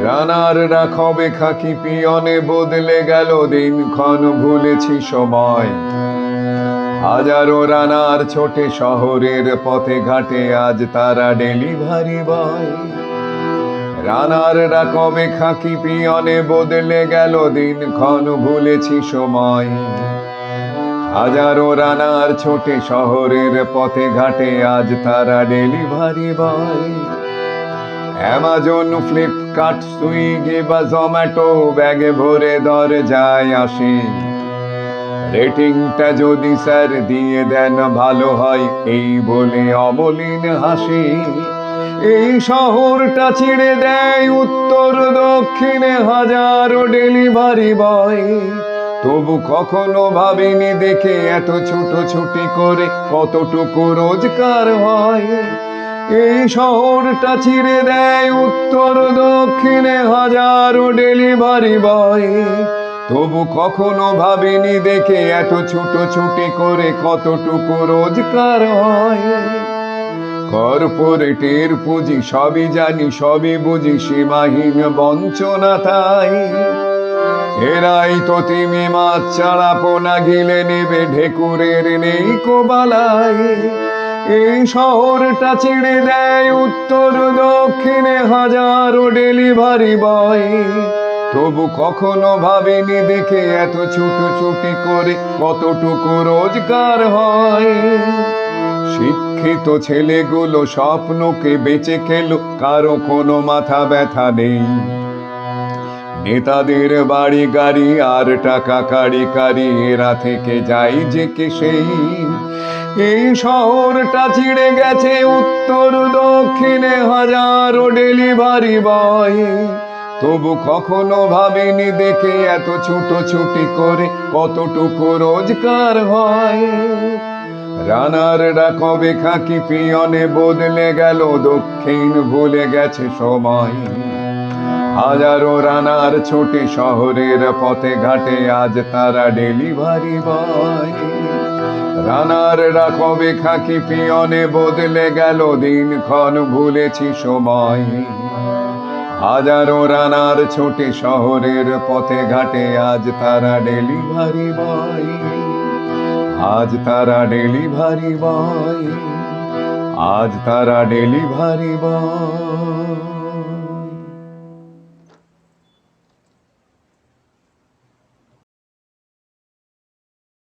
রানার রাখবে খাকি পিয়নে বদলে গেল দিনক্ষণ, ভুলেছি সময়। হাজারো রানার ছোটে শহরের পথে ঘাটে, আজ তারা ডেলিভারি বয়। রানার রাখবে খাকি পিয়নে বদলে গেল দিনক্ষণ, ভুলেছি সময়। হাজারো রানার ছোটে শহরের পথে ঘাটে, আজ তারা delivery boy. Amazon, Flipkart, Swiggy বা জোম্যাটো ব্যাগে ভরে দরজায় আসে। রেটিংটা যদি স্যার দিয়ে দেন ভালো হয়, এই বলে অমলিন হাসি। এই শহরটা ছিঁড়ে দেয় উত্তর দক্ষিণে হাজারো ডেলিভারি বয়। তবু কখনো ভাবিনি দেখে এত ছুটোছুটি করে কতটুকু রোজগার হয়। এই শহরটা ছিঁড়ে দেয় উত্তর দক্ষিণে হাজারো ডেলিভারি বয়। তবু কখনো ভাবিনি দেখে এত ছুটোছুটি করে কতটুকু রোজগার হয়। কর্পোরেটের পুঁজি সবই জানি, সবই বুঝি, সীমাহীন বঞ্চনা তাই। এরাই তো তিমি মাছ ছাড়া পোনা গিলে নেবে, ঢেকুরের নেই কোবালাই। এই শহরটা ছিঁড়ে দেয় উত্তর দক্ষিণে হাজারো ডেলিভারি বয়। তবু কখনো ভাবিনি দেখে এত ছুটোছুটি করে কতটুকু রোজগার হয়। শিক্ষিত ছেলেগুলো স্বপ্নকে বেঁচে খেলো, কারো কোনো মাথা ব্যথা নেই। নেতাদের বাড়ি গাড়ি আর টাকা কারি কারি, এরা থেকে যাই যে কে সেই। এই শহরটা ছিঁড়ে গেছে উত্তর দক্ষিণে হাজারো ডেলিভারি বয়। তবু কখনো ভাবিনি দেখে এত ছুটোছুটি করে কতটুকু রোজগার হয়। রানার ডাকবে খাকি পিয়নে বদলে গেল দক্ষিণ, ভুলে গেছে সময়। হাজারো রানার ছোটে শহরের পথে ঘাটে, আজ তারা ডেলিভারি বয়। রানার ডাকবে খাকি পিয়নে বদলে গেল দিনক্ষণ, ভুলেছি সময়। হাজারো রানার ছোটে শহরের পথে ঘাটে, আজ তারা ডেলিভারি বয়। আজ তারা ডেলিভারি বয়। আজ তারা ডেলিভারি বয়।